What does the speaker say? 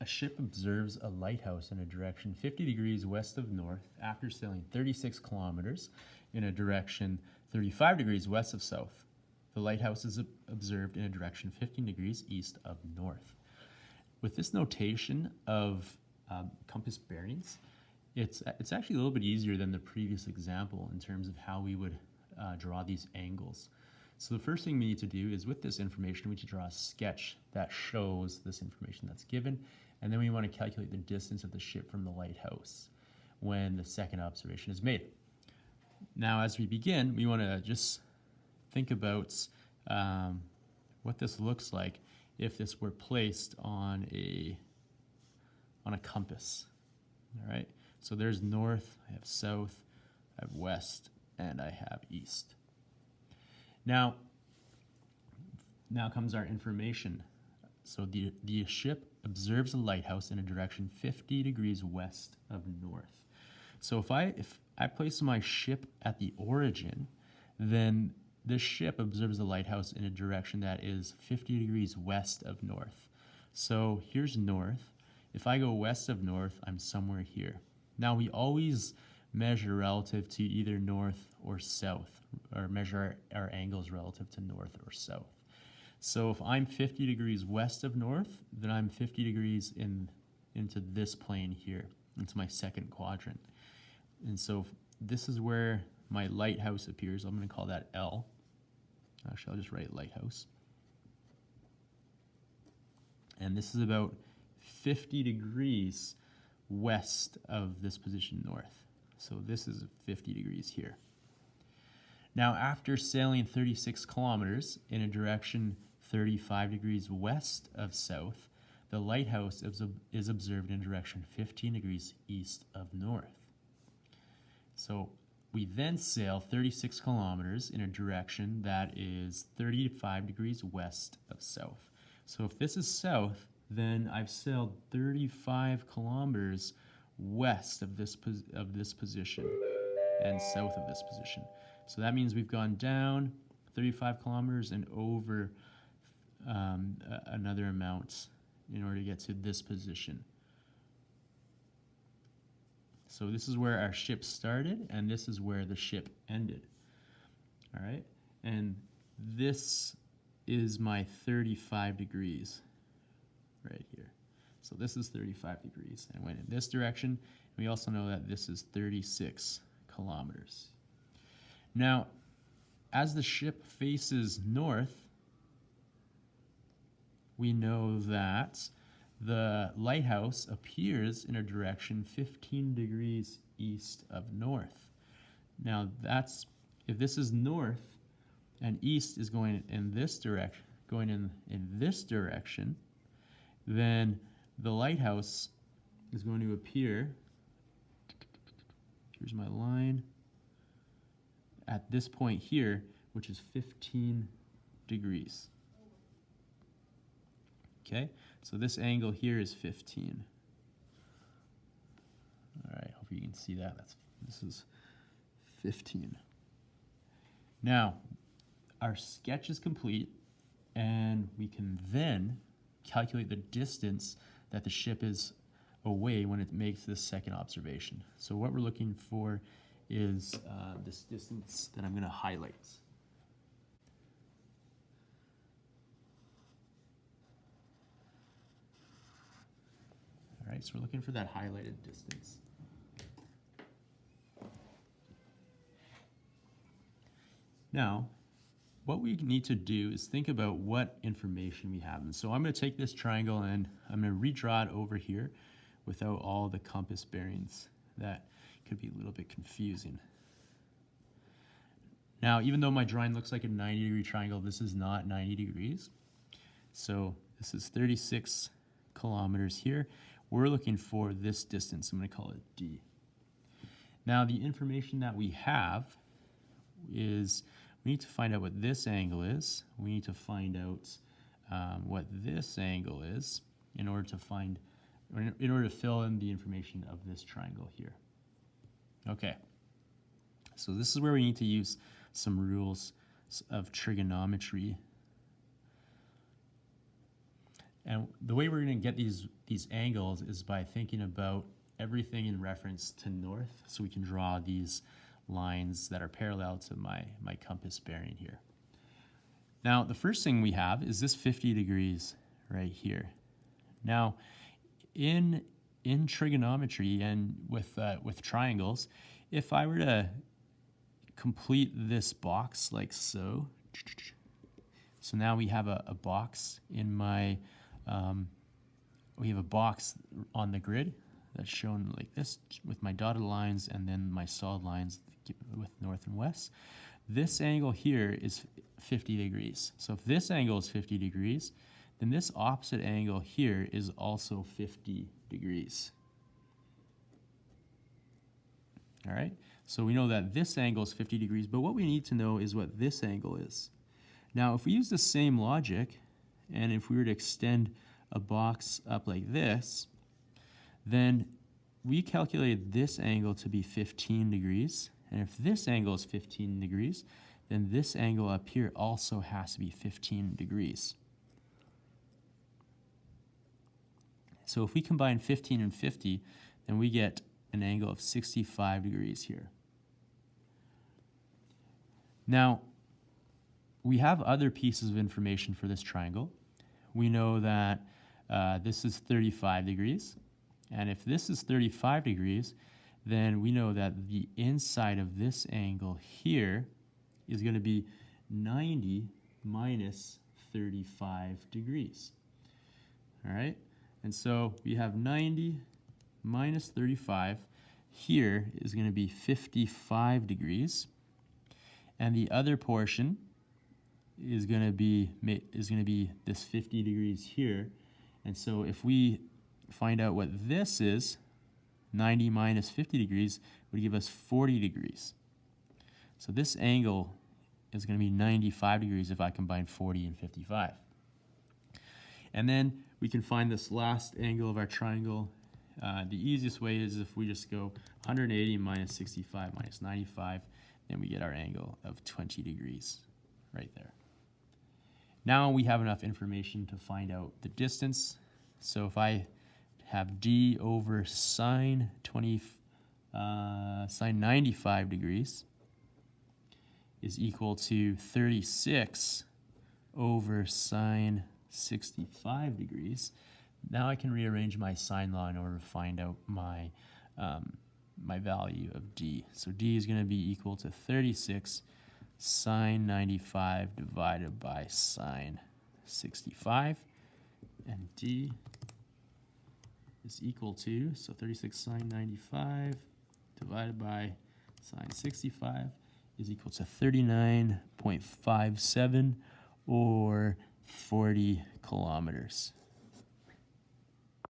A ship observes a lighthouse in a direction 50 degrees west of north after sailing 36 kilometers in a direction 35 degrees west of south. The lighthouse is observed in a direction 15 degrees east of north. With this notation of compass bearings, it's actually a little bit easier than the previous example in terms of how we would draw these angles. So the first thing we need to do is with this information, we need to draw a sketch that shows this information that's given, and then we want to calculate the distance of the ship from the lighthouse when the second observation is made. Now, as we begin, we want to just think about what this looks like if this were placed on a compass. All right, so there's north, I have south, I have west, and I have east. Now comes our information. So the ship observes a lighthouse in a direction 50 degrees west of north. So if I place my ship at the origin, then this ship observes the lighthouse in a direction that is 50 degrees west of north. So here's north. If I go west of north, I'm somewhere here. Now we always measure relative to either north or south, or measure our angles relative to north or south. So if I'm 50 degrees west of north, then I'm 50 degrees into this plane here, into my second quadrant. And so this is where my lighthouse appears. I'm going to call that L. Actually, I'll just write lighthouse. And this is about 50 degrees west of this position north. So this is 50 degrees here. Now, after sailing 36 kilometers in a direction 35 degrees west of south, the lighthouse is observed in a direction 15 degrees east of north. So we then sail 36 kilometers in a direction that is 35 degrees west of south. So if this is south, then I've sailed 35 kilometers west of this position and south of this position. So that means we've gone down 35 kilometers and over another amount in order to get to this position. So this is where our ship started, and this is where the ship ended. All right, and this is my 35 degrees right here. So this is 35 degrees, and went in this direction. We also know that this is 36 kilometers. Now, as the ship faces north, we know that the lighthouse appears in a direction 15 degrees east of north. Now, if this is north and east is going in this direction, going in this direction, then the lighthouse is going to appear, here's my line, at this point here, which is 15 degrees. Okay, so this angle here is 15. All right, hope you can see that. This is 15. Now, our sketch is complete, and we can then calculate the distance that the ship is away when it makes this second observation. So what we're looking for is this distance that I'm going to highlight. All right, so we're looking for that highlighted distance. Now, what we need to do is think about what information we have. And so I'm going to take this triangle and I'm going to redraw it over here without all the compass bearings. That could be a little bit confusing. Now, even though my drawing looks like a 90-degree triangle, this is not 90 degrees. So this is 36 kilometers here. We're looking for this distance. I'm going to call it D. Now, the information that we have is we need to find out what this angle is. We need to find out what this angle is in order to fill in the information of this triangle here. Okay, so this is where we need to use some rules of trigonometry. And the way we're going to get these angles is by thinking about everything in reference to north, so we can draw these lines that are parallel to my compass bearing here. Now, the first thing we have is this 50 degrees right here. Now, in trigonometry and with triangles, if I were to complete this box like so, so now we have a box in my, we have a box on the grid that's shown like this with my dotted lines and then my solid lines with north and west. This angle here is 50 degrees. So if this angle is 50 degrees, then this opposite angle here is also 50 degrees. All right, so we know that this angle is 50 degrees, but what we need to know is what this angle is. Now, if we use the same logic, and if we were to extend a box up like this, then we calculated this angle to be 15 degrees. And if this angle is 15 degrees, then this angle up here also has to be 15 degrees. So if we combine 15 and 50, then we get an angle of 65 degrees here. Now, we have other pieces of information for this triangle. We know that this is 35 degrees. And if this is 35 degrees, then we know that the inside of this angle here is going to be 90 minus 35 degrees. All right? And so we have 90 minus 35 here is going to be 55 degrees. And the other portion is going to be this 50 degrees here. And so if we find out what this is, 90 minus 50 degrees would give us 40 degrees. So this angle is going to be 95 degrees if I combine 40 and 55. And then we can find this last angle of our triangle. The easiest way is if we just go 180 minus 65 minus 95, then we get our angle of 20 degrees right there. Now we have enough information to find out the distance. So if I have d over sine 95 degrees is equal to 36 over sine 65 degrees. Now I can rearrange my sine law in order to find out my my value of d. So d is going to be equal to 36 sine 95 divided by sine 65, and d is equal to, so 36 sine 95 divided by sine 65 is equal to 39.57 or 40 kilometers.